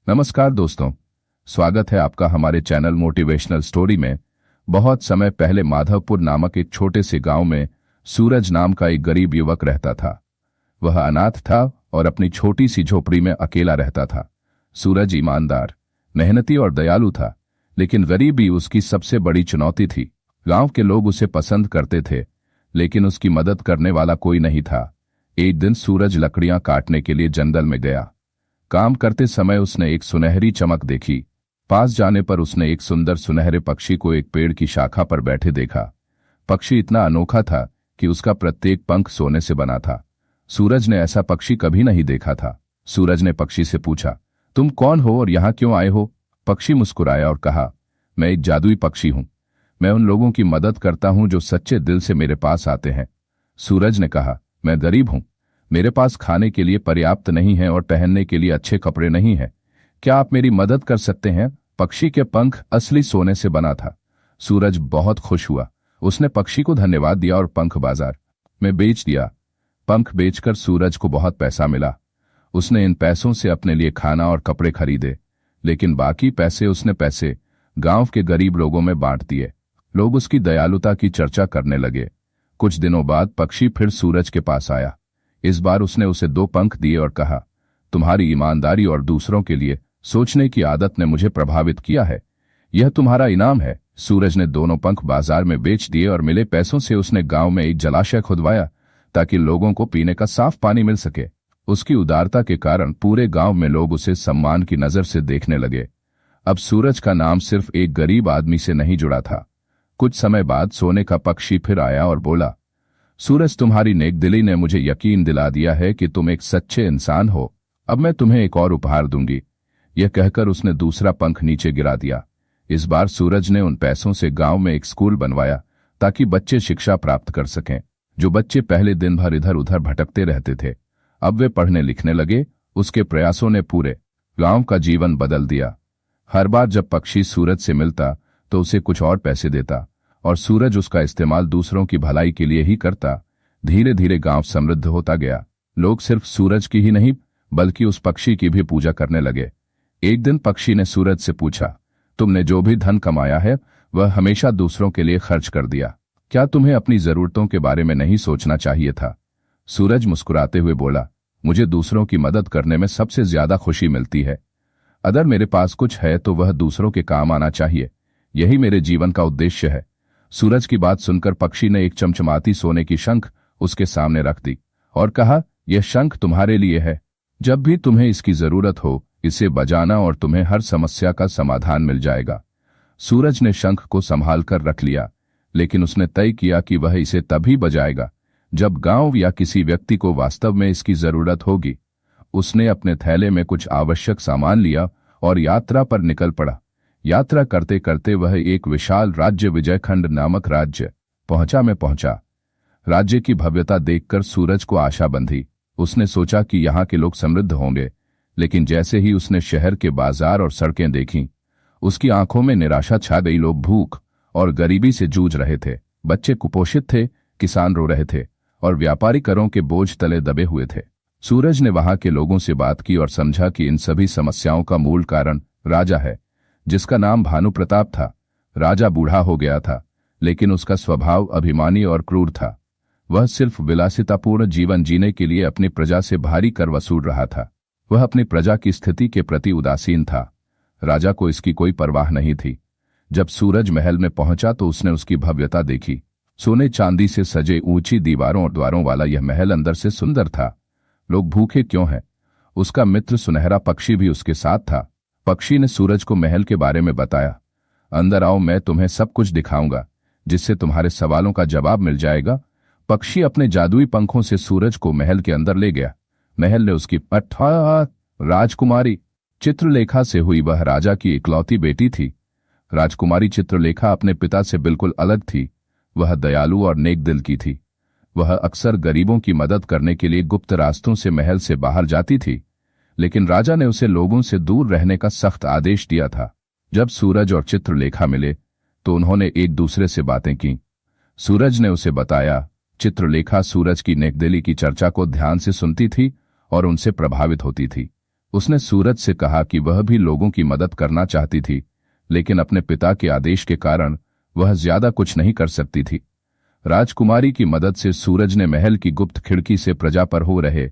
नमस्कार दोस्तों, स्वागत है आपका हमारे चैनल मोटिवेशनल स्टोरी में। बहुत समय पहले माधवपुर नामक एक छोटे से गांव में सूरज नाम का एक गरीब युवक रहता था। वह अनाथ था और अपनी छोटी सी झोपड़ी में अकेला रहता था। सूरज ईमानदार, मेहनती और दयालु था, लेकिन गरीबी उसकी सबसे बड़ी चुनौती थी। गांव के लोग उसे पसंद करते थे, लेकिन उसकी मदद करने वाला कोई नहीं था। एक दिन सूरज लकड़ियां काटने के लिए जंगल में गया। काम करते समय उसने एक सुनहरी चमक देखी। पास जाने पर उसने एक सुंदर सुनहरे पक्षी को एक पेड़ की शाखा पर बैठे देखा। पक्षी इतना अनोखा था कि उसका प्रत्येक पंख सोने से बना था। सूरज ने ऐसा पक्षी कभी नहीं देखा था। सूरज ने पक्षी से पूछा, तुम कौन हो और यहाँ क्यों आए हो? पक्षी मुस्कुराया और कहा, मैं एक जादुई पक्षी हूं। मैं उन लोगों की मदद करता हूं जो सच्चे दिल से मेरे पास आते हैं। सूरज ने कहा, मैं गरीब हूं, मेरे पास खाने के लिए पर्याप्त नहीं है और पहनने के लिए अच्छे कपड़े नहीं हैं। क्या आप मेरी मदद कर सकते हैं? पक्षी के पंख असली सोने से बना था। सूरज बहुत खुश हुआ। उसने पक्षी को धन्यवाद दिया और पंख बाजार में बेच दिया। पंख बेचकर सूरज को बहुत पैसा मिला। उसने इन पैसों से अपने लिए खाना और कपड़े खरीदे, लेकिन बाकी पैसे गांव के गरीब लोगों में बांट दिए। लोग उसकी दयालुता की चर्चा करने लगे। कुछ दिनों बाद पक्षी फिर सूरज के पास आया। इस बार उसने उसे 2 पंख दिए और कहा, तुम्हारी ईमानदारी और दूसरों के लिए सोचने की आदत ने मुझे प्रभावित किया है। यह तुम्हारा इनाम है। सूरज ने दोनों पंख बाजार में बेच दिए और मिले पैसों से उसने गांव में एक जलाशय खुदवाया ताकि लोगों को पीने का साफ पानी मिल सके। उसकी उदारता के कारण पूरे गांव में लोग उसे सम्मान की नजर से देखने लगे। अब सूरज का नाम सिर्फ एक गरीब आदमी से नहीं जुड़ा था। कुछ समय बाद सोने का पक्षी फिर आया और बोला, सूरज, तुम्हारी नेकदिली ने मुझे यकीन दिला दिया है कि तुम एक सच्चे इंसान हो। अब मैं तुम्हें एक और उपहार दूंगी। यह कहकर उसने दूसरा पंख नीचे गिरा दिया। इस बार सूरज ने उन पैसों से गांव में एक स्कूल बनवाया ताकि बच्चे शिक्षा प्राप्त कर सकें। जो बच्चे पहले दिन भर इधर उधर भटकते रहते थे, अब वे पढ़ने लिखने लगे। उसके प्रयासों ने पूरे गांव का जीवन बदल दिया। हर बार जब पक्षी सूरज से मिलता तो उसे कुछ और पैसे देता और सूरज उसका इस्तेमाल दूसरों की भलाई के लिए ही करता। धीरे धीरे गांव समृद्ध होता गया। लोग सिर्फ सूरज की ही नहीं बल्कि उस पक्षी की भी पूजा करने लगे। एक दिन पक्षी ने सूरज से पूछा, तुमने जो भी धन कमाया है वह हमेशा दूसरों के लिए खर्च कर दिया। क्या तुम्हें अपनी जरूरतों के बारे में नहीं सोचना चाहिए था? सूरज मुस्कुराते हुए बोला, मुझे दूसरों की मदद करने में सबसे ज्यादा खुशी मिलती है। अगर मेरे पास कुछ है तो वह दूसरों के काम आना चाहिए। यही मेरे जीवन का उद्देश्य है। सूरज की बात सुनकर पक्षी ने एक चमचमाती सोने की शंख उसके सामने रख दी और कहा, यह शंख तुम्हारे लिए है। जब भी तुम्हें इसकी जरूरत हो इसे बजाना और तुम्हें हर समस्या का समाधान मिल जाएगा। सूरज ने शंख को संभाल कर रख लिया, लेकिन उसने तय किया कि वह इसे तभी बजाएगा जब गांव या किसी व्यक्ति को वास्तव में इसकी जरूरत होगी। उसने अपने थैले में कुछ आवश्यक सामान लिया और यात्रा पर निकल पड़ा। यात्रा करते करते वह एक विशाल राज्य विजयखंड नामक राज्य पहुंचा। राज्य की भव्यता देखकर सूरज को आशा बंधी। उसने सोचा कि यहाँ के लोग समृद्ध होंगे, लेकिन जैसे ही उसने शहर के बाजार और सड़कें देखीं, उसकी आंखों में निराशा छा गई। लोग भूख और गरीबी से जूझ रहे थे, बच्चे कुपोषित थे, किसान रो रहे थे और व्यापारी करों के बोझ तले दबे हुए थे। सूरज ने वहां के लोगों से बात की और समझा कि इन सभी समस्याओं का मूल कारण राजा है, जिसका नाम भानु प्रताप था। राजा बूढ़ा हो गया था, लेकिन उसका स्वभाव अभिमानी और क्रूर था। वह सिर्फ विलासितापूर्ण जीवन जीने के लिए अपनी प्रजा से भारी कर वसूल रहा था। वह अपनी प्रजा की स्थिति के प्रति उदासीन था। राजा को इसकी कोई परवाह नहीं थी। जब सूरज महल में पहुंचा तो उसने उसकी भव्यता देखी। सोने चांदी से सजे ऊंची दीवारों और द्वारों वाला यह महल अंदर से सुंदर था। लोग भूखे क्यों हैं? उसका मित्र सुनहरा पक्षी भी उसके साथ था। पक्षी ने सूरज को महल के बारे में बताया। अंदर आओ, मैं तुम्हें सब कुछ दिखाऊंगा, जिससे तुम्हारे सवालों का जवाब मिल जाएगा। पक्षी अपने जादुई पंखों से सूरज को महल के अंदर ले गया। महल ने उसकी राजकुमारी चित्रलेखा से हुई। वह राजा की इकलौती बेटी थी। राजकुमारी चित्रलेखा अपने पिता से बिल्कुल अलग थी। वह दयालु और नेक दिल की थी। वह अक्सर गरीबों की मदद करने के लिए गुप्त रास्तों से महल से बाहर जाती थी, लेकिन राजा ने उसे लोगों से दूर रहने का सख्त आदेश दिया था। जब सूरज और चित्रलेखा मिले तो उन्होंने एक दूसरे से बातें की। सूरज ने उसे बताया। चित्रलेखा सूरज की नेकदिली की चर्चा को ध्यान से सुनती थी और उनसे प्रभावित होती थी। उसने सूरज से कहा कि वह भी लोगों की मदद करना चाहती थी, लेकिन अपने पिता के आदेश के कारण वह ज्यादा कुछ नहीं कर सकती थी। राजकुमारी की मदद से सूरज ने महल की गुप्त खिड़की से प्रजा पर हो रहे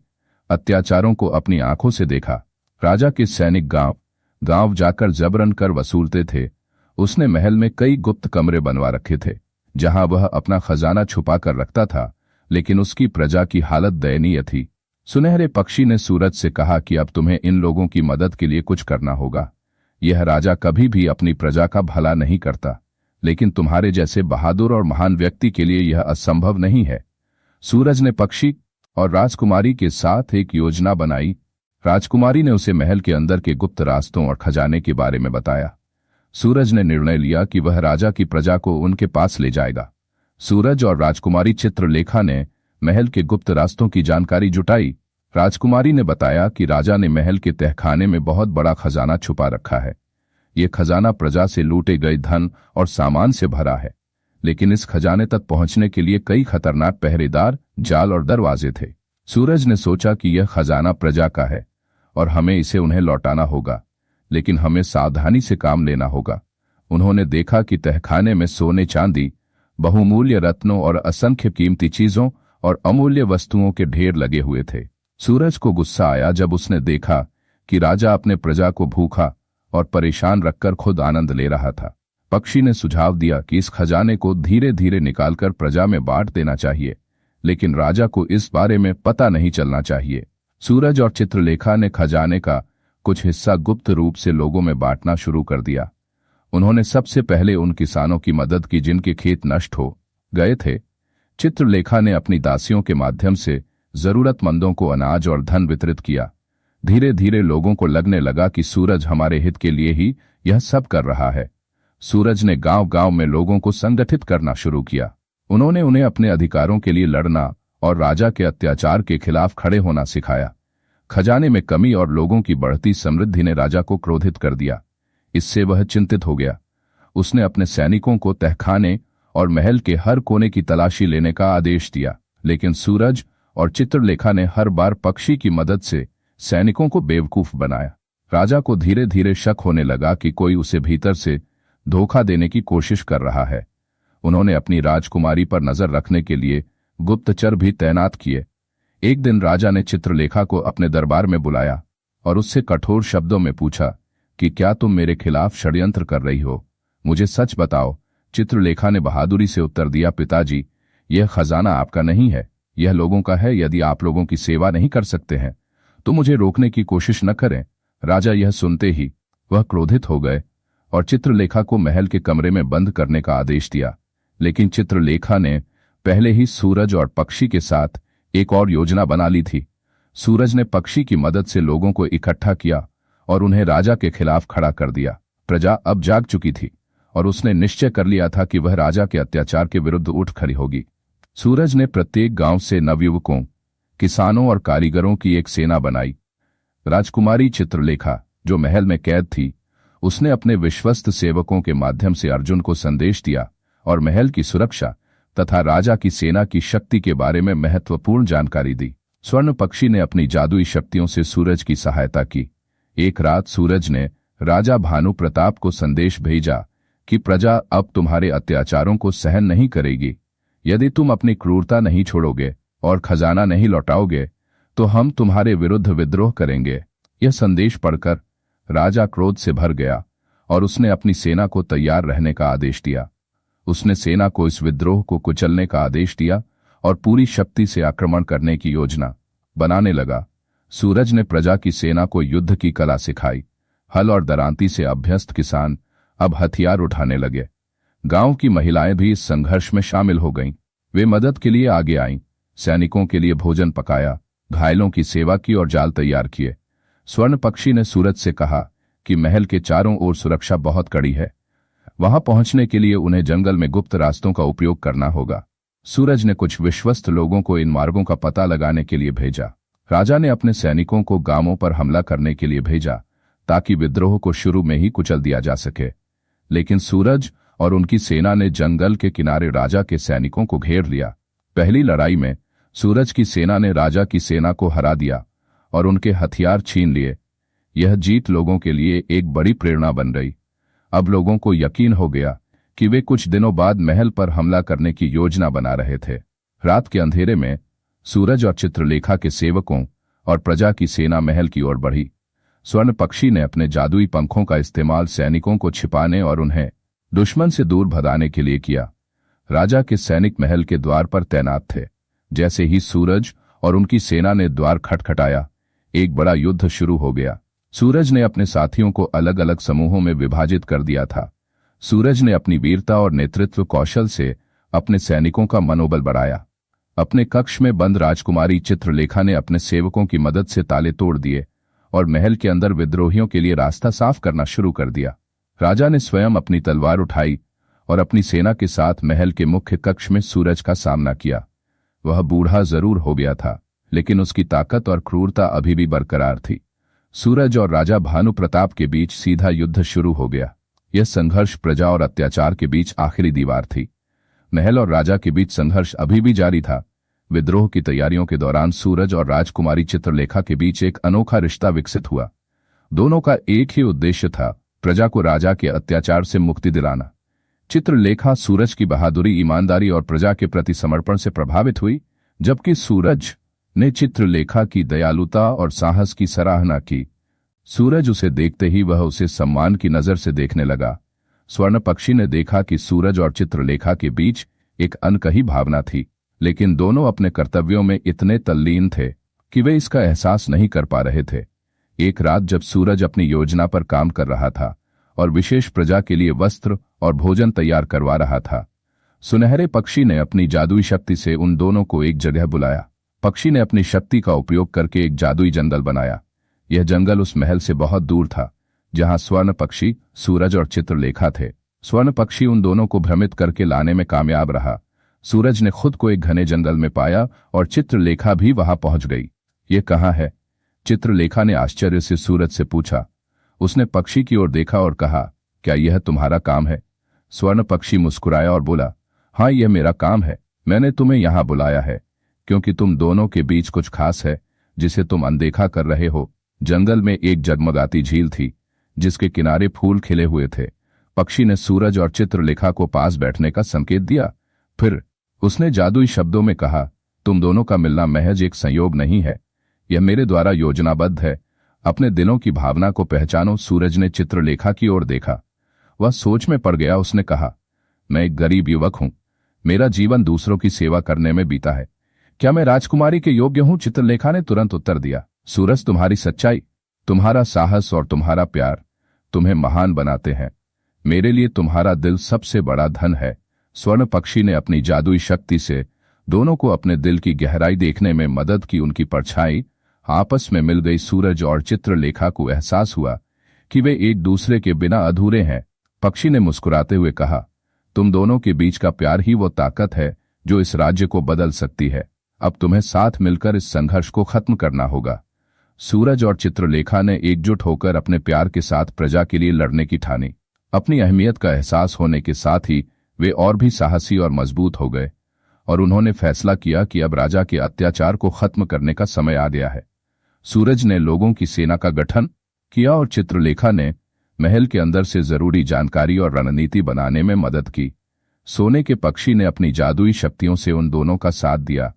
अत्याचारों को अपनी आंखों से देखा। राजा के सैनिक गांव गांव जाकर जबरन कर वसूलते थे। उसने महल में कई गुप्त कमरे बनवा रखे थे, जहां वह अपना खजाना छुपा कर रखता था, लेकिन उसकी प्रजा की हालत दयनीय थी। सुनहरे पक्षी ने सूरज से कहा कि अब तुम्हें इन लोगों की मदद के लिए कुछ करना होगा। यह राजा कभी भी अपनी प्रजा का भला नहीं करता, लेकिन तुम्हारे जैसे बहादुर और महान व्यक्ति के लिए यह असंभव नहीं है। सूरज ने पक्षी और राजकुमारी के साथ एक योजना बनाई। राजकुमारी ने उसे महल के अंदर के गुप्त रास्तों और खजाने के बारे में बताया। सूरज ने निर्णय लिया कि वह राजा की प्रजा को उनके पास ले जाएगा। सूरज और राजकुमारी चित्रलेखा ने महल के गुप्त रास्तों की जानकारी जुटाई। राजकुमारी ने बताया कि राजा ने महल के तहखाने में बहुत बड़ा खजाना छुपा रखा है। ये खजाना प्रजा से लूटे गए धन और सामान से भरा है, लेकिन इस खजाने तक पहुंचने के लिए कई खतरनाक पहरेदार, जाल और दरवाजे थे। सूरज ने सोचा कि यह खजाना प्रजा का है और हमें इसे उन्हें लौटाना होगा, लेकिन हमें सावधानी से काम लेना होगा। उन्होंने देखा कि तहखाने में सोने, चांदी, बहुमूल्य रत्नों और असंख्य कीमती चीजों और अमूल्य वस्तुओं के ढेर लगे हुए थे। सूरज को गुस्सा आया जब उसने देखा कि राजा अपने प्रजा को भूखा और परेशान रखकर खुद आनंद ले रहा था। पक्षी ने सुझाव दिया कि इस खजाने को धीरे धीरे निकालकर प्रजा में बांट देना चाहिए, लेकिन राजा को इस बारे में पता नहीं चलना चाहिए। सूरज और चित्रलेखा ने खजाने का कुछ हिस्सा गुप्त रूप से लोगों में बांटना शुरू कर दिया। उन्होंने सबसे पहले उन किसानों की मदद की जिनके खेत नष्ट हो गए थे। चित्रलेखा ने अपनी दासियों के माध्यम से जरूरतमंदों को अनाज और धन वितरित किया। धीरे धीरे लोगों को लगने लगा कि सूरज हमारे हित के लिए ही यह सब कर रहा है। सूरज ने गांव गांव में लोगों को संगठित करना शुरू किया। उन्होंने उन्हें अपने अधिकारों के लिए लड़ना और राजा के अत्याचार के खिलाफ खड़े होना सिखाया। खजाने में कमी और लोगों की बढ़ती समृद्धि ने राजा को क्रोधित कर दिया। इससे वह चिंतित हो गया। उसने अपने सैनिकों को तहखाने और महल के हर कोने की तलाशी लेने का आदेश दिया, लेकिन सूरज और चित्रलेखा ने हर बार पक्षी की मदद से सैनिकों को बेवकूफ बनाया। राजा को धीरे धीरे शक होने लगा कि कोई उसे भीतर से धोखा देने की कोशिश कर रहा है। उन्होंने अपनी राजकुमारी पर नजर रखने के लिए गुप्तचर भी तैनात किए। एक दिन राजा ने चित्रलेखा को अपने दरबार में बुलाया और उससे कठोर शब्दों में पूछा कि क्या तुम मेरे खिलाफ षड्यंत्र कर रही हो? मुझे सच बताओ। चित्रलेखा ने बहादुरी से उत्तर दिया, पिताजी, यह खजाना आपका नहीं है, यह लोगों का है। यदि आप लोगों की सेवा नहीं कर सकते हैं तो मुझे रोकने की कोशिश न करें। राजा यह सुनते ही वह क्रोधित हो गए और चित्रलेखा को महल के कमरे में बंद करने का आदेश दिया। लेकिन चित्रलेखा ने पहले ही सूरज और पक्षी के साथ एक और योजना बना ली थी। सूरज ने पक्षी की मदद से लोगों को इकट्ठा किया और उन्हें राजा के खिलाफ खड़ा कर दिया। प्रजा अब जाग चुकी थी और उसने निश्चय कर लिया था कि वह राजा के अत्याचार के विरुद्ध उठ खड़ी होगी। सूरज ने प्रत्येक गांव से नवयुवकों, किसानों और कारीगरों की एक सेना बनाई। राजकुमारी चित्रलेखा, जो महल में कैद थी, उसने अपने विश्वस्त सेवकों के माध्यम से अर्जुन को संदेश दिया और महल की सुरक्षा तथा राजा की सेना की शक्ति के बारे में महत्वपूर्ण जानकारी दी। स्वर्ण पक्षी ने अपनी जादुई शक्तियों से सूरज की सहायता की। एक रात सूरज ने राजा भानु प्रताप को संदेश भेजा कि प्रजा अब तुम्हारे अत्याचारों को सहन नहीं करेगी। यदि तुम अपनी क्रूरता नहीं छोड़ोगे और खजाना नहीं लौटाओगे तो हम तुम्हारे विरुद्ध विद्रोह करेंगे। यह संदेश पढ़कर राजा क्रोध से भर गया और उसने अपनी सेना को तैयार रहने का आदेश दिया। उसने सेना को इस विद्रोह को कुचलने का आदेश दिया और पूरी शक्ति से आक्रमण करने की योजना बनाने लगा। सूरज ने प्रजा की सेना को युद्ध की कला सिखाई। हल और दरांती से अभ्यस्त किसान अब हथियार उठाने लगे। गांव की महिलाएं भी इस संघर्ष में शामिल हो गईं। वे मदद के लिए आगे आईं, सैनिकों के लिए भोजन पकाया, घायलों की सेवा की और जाल तैयार किए। स्वर्ण पक्षी ने सूरज से कहा कि महल के चारों ओर सुरक्षा बहुत कड़ी है। वहां पहुंचने के लिए उन्हें जंगल में गुप्त रास्तों का उपयोग करना होगा। सूरज ने कुछ विश्वस्त लोगों को इन मार्गों का पता लगाने के लिए भेजा। राजा ने अपने सैनिकों को गांवों पर हमला करने के लिए भेजा ताकि विद्रोह को शुरू में ही कुचल दिया जा सके। लेकिन सूरज और उनकी सेना ने जंगल के किनारे राजा के सैनिकों को घेर लिया। पहली लड़ाई में सूरज की सेना ने राजा की सेना को हरा दिया और उनके हथियार छीन लिए। यह जीत लोगों के लिए एक बड़ी प्रेरणा बन गई। अब लोगों को यकीन हो गया कि वे कुछ दिनों बाद महल पर हमला करने की योजना बना रहे थे। रात के अंधेरे में सूरज और चित्रलेखा के सेवकों और प्रजा की सेना महल की ओर बढ़ी। स्वर्ण पक्षी ने अपने जादुई पंखों का इस्तेमाल सैनिकों को छिपाने और उन्हें दुश्मन से दूर भगाने के लिए किया। राजा के सैनिक महल के द्वार पर तैनात थे। जैसे ही सूरज और उनकी सेना ने द्वार खटखटाया, एक बड़ा युद्ध शुरू हो गया। सूरज ने अपने साथियों को अलग अलग समूहों में विभाजित कर दिया था। सूरज ने अपनी वीरता और नेतृत्व कौशल से अपने सैनिकों का मनोबल बढ़ाया। अपने कक्ष में बंद राजकुमारी चित्रलेखा ने अपने सेवकों की मदद से ताले तोड़ दिए और महल के अंदर विद्रोहियों के लिए रास्ता साफ करना शुरू कर दिया। राजा ने स्वयं अपनी तलवार उठाई और अपनी सेना के साथ महल के मुख्य कक्ष में सूरज का सामना किया। वह बूढ़ा जरूर हो गया था, लेकिन उसकी ताकत और क्रूरता अभी भी बरकरार थी। सूरज और राजा भानु प्रताप के बीच सीधा युद्ध शुरू हो गया। यह संघर्ष प्रजा और अत्याचार के बीच आखिरी दीवार थी। महल और राजा के बीच संघर्ष अभी भी जारी था। विद्रोह की तैयारियों के दौरान सूरज और राजकुमारी चित्रलेखा के बीच एक अनोखा रिश्ता विकसित हुआ। दोनों का एक ही उद्देश्य था, प्रजा को राजा के अत्याचार से मुक्ति दिलाना। चित्रलेखा सूरज की बहादुरी, ईमानदारी और प्रजा के प्रति समर्पण से प्रभावित हुई, जबकि सूरज ने चित्रलेखा की दयालुता और साहस की सराहना की। सूरज उसे देखते ही वह उसे सम्मान की नजर से देखने लगा। स्वर्ण पक्षी ने देखा कि सूरज और चित्रलेखा के बीच एक अनकही भावना थी, लेकिन दोनों अपने कर्तव्यों में इतने तल्लीन थे कि वे इसका एहसास नहीं कर पा रहे थे। एक रात जब सूरज अपनी योजना पर काम कर रहा था और विशेष प्रजा के लिए वस्त्र और भोजन तैयार करवा रहा था, सुनहरे पक्षी ने अपनी जादुई शक्ति से उन दोनों को एक जगह बुलाया। पक्षी ने अपनी शक्ति का उपयोग करके एक जादुई जंगल बनाया। यह जंगल उस महल से बहुत दूर था जहां स्वर्ण पक्षी, सूरज और चित्रलेखा थे। स्वर्ण पक्षी उन दोनों को भ्रमित करके लाने में कामयाब रहा। सूरज ने खुद को एक घने जंगल में पाया और चित्रलेखा भी वहां पहुंच गई। ये कहाँ है? चित्रलेखा ने आश्चर्य से सूरज से पूछा। उसने पक्षी की ओर देखा और कहा, क्या यह तुम्हारा काम है? स्वर्ण पक्षी मुस्कुराया और बोला, हाँ, यह मेरा काम है। मैंने तुम्हें यहां बुलाया है क्योंकि तुम दोनों के बीच कुछ खास है जिसे तुम अनदेखा कर रहे हो। जंगल में एक जगमगाती झील थी जिसके किनारे फूल खिले हुए थे। पक्षी ने सूरज और चित्रलेखा को पास बैठने का संकेत दिया। फिर उसने जादुई शब्दों में कहा, तुम दोनों का मिलना महज एक संयोग नहीं है, यह मेरे द्वारा योजनाबद्ध है। अपने दिलों की भावना को पहचानो। सूरज ने चित्रलेखा की ओर देखा। वह सोच में पड़ गया। उसने कहा, मैं एक गरीब युवक हूं। मेरा जीवन दूसरों की सेवा करने में बीता है। क्या मैं राजकुमारी के योग्य हूं? चित्रलेखा ने तुरंत उत्तर दिया। सूरज, तुम्हारी सच्चाई, तुम्हारा साहस और तुम्हारा प्यार तुम्हें महान बनाते हैं। मेरे लिए तुम्हारा दिल सबसे बड़ा धन है। स्वर्ण पक्षी ने अपनी जादुई शक्ति से दोनों को अपने दिल की गहराई देखने में मदद की। उनकी परछाई आपस में मिल गई। सूरज और चित्रलेखा को एहसास हुआ कि वे एक दूसरे के बिना अधूरे हैं। पक्षी ने मुस्कुराते हुए कहा, तुम दोनों के बीच का प्यार ही वो ताकत है जो इस राज्य को बदल सकती है। अब तुम्हें साथ मिलकर इस संघर्ष को खत्म करना होगा। सूरज और चित्रलेखा ने एकजुट होकर अपने प्यार के साथ प्रजा के लिए लड़ने की ठानी। अपनी अहमियत का एहसास होने के साथ ही वे और भी साहसी और मजबूत हो गए और उन्होंने फैसला किया कि अब राजा के अत्याचार को खत्म करने का समय आ गया है। सूरज ने लोगों की सेना का गठन किया और चित्रलेखा ने महल के अंदर से जरूरी जानकारी और रणनीति बनाने में मदद की। सोने के पक्षी ने अपनी जादुई शक्तियों से उन दोनों का साथ दिया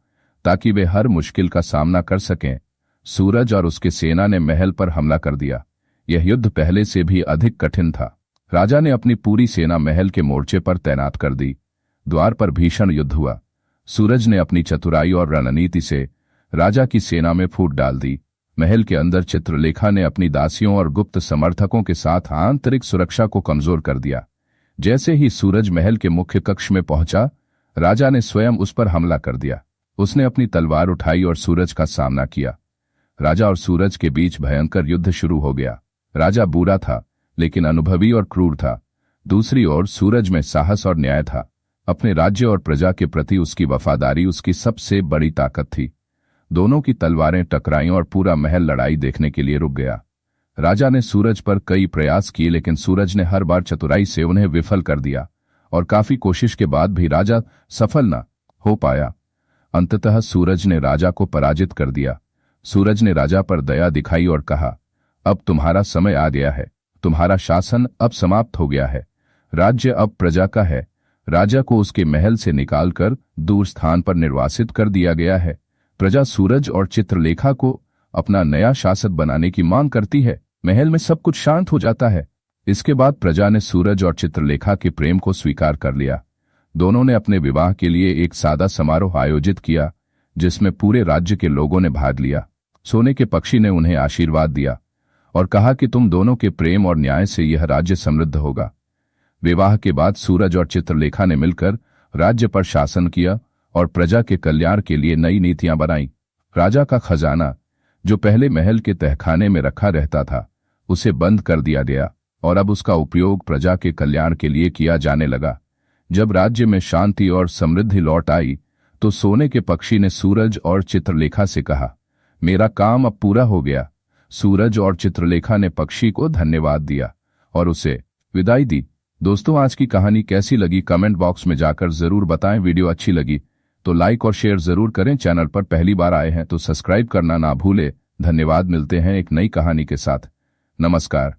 ताकि वे हर मुश्किल का सामना कर सकें। सूरज और उसके सेना ने महल पर हमला कर दिया। यह युद्ध पहले से भी अधिक कठिन था। राजा ने अपनी पूरी सेना महल के मोर्चे पर तैनात कर दी। द्वार पर भीषण युद्ध हुआ। सूरज ने अपनी चतुराई और रणनीति से राजा की सेना में फूट डाल दी। महल के अंदर चित्रलेखा ने अपनी दासियों और गुप्त समर्थकों के साथ आंतरिक सुरक्षा को कमजोर कर दिया। जैसे ही सूरज महल के मुख्य कक्ष में पहुंचा, राजा ने स्वयं उस पर हमला कर दिया। उसने अपनी तलवार उठाई और सूरज का सामना किया। राजा और सूरज के बीच भयंकर युद्ध शुरू हो गया। राजा बूढ़ा था लेकिन अनुभवी और क्रूर था। दूसरी ओर सूरज में साहस और न्याय था। अपने राज्य और प्रजा के प्रति उसकी वफादारी उसकी सबसे बड़ी ताकत थी। दोनों की तलवारें टकराईं और पूरा महल लड़ाई देखने के लिए रुक गया। राजा ने सूरज पर कई प्रयास किए लेकिन सूरज ने हर बार चतुराई से उन्हें विफल कर दिया और काफी कोशिश के बाद भी राजा सफल न हो पाया। अंततः सूरज ने राजा को पराजित कर दिया। सूरज ने राजा पर दया दिखाई और कहा, अब तुम्हारा समय आ गया है। तुम्हारा शासन अब समाप्त हो गया है। राज्य अब प्रजा का है। राजा को उसके महल से निकालकर दूर स्थान पर निर्वासित कर दिया गया है। प्रजा सूरज और चित्रलेखा को अपना नया शासक बनाने की मांग करती है। महल में सब कुछ शांत हो जाता है। इसके बाद प्रजा ने सूरज और चित्रलेखा के प्रेम को स्वीकार कर लिया। दोनों ने अपने विवाह के लिए एक सादा समारोह आयोजित किया, जिसमें पूरे राज्य के लोगों ने भाग लिया। सोने के पक्षी ने उन्हें आशीर्वाद दिया और कहा कि तुम दोनों के प्रेम और न्याय से यह राज्य समृद्ध होगा। विवाह के बाद सूरज और चित्रलेखा ने मिलकर राज्य पर शासन किया और प्रजा के कल्याण के लिए नई नीतियां बनाई। राजा का खजाना, जो पहले महल के तहखाने में रखा रहता था, उसे बंद कर दिया गया और अब उसका उपयोग प्रजा के कल्याण के लिए किया जाने लगा। जब राज्य में शांति और समृद्धि लौट आई तो सोने के पक्षी ने सूरज और चित्रलेखा से कहा, मेरा काम अब पूरा हो गया। सूरज और चित्रलेखा ने पक्षी को धन्यवाद दिया और उसे विदाई दी। दोस्तों, आज की कहानी कैसी लगी कमेंट बॉक्स में जाकर जरूर बताएं। वीडियो अच्छी लगी तो लाइक और शेयर जरूर करें। चैनल पर पहली बार आए हैं तो सब्सक्राइब करना ना भूलें। धन्यवाद। मिलते हैं एक नई कहानी के साथ। नमस्कार।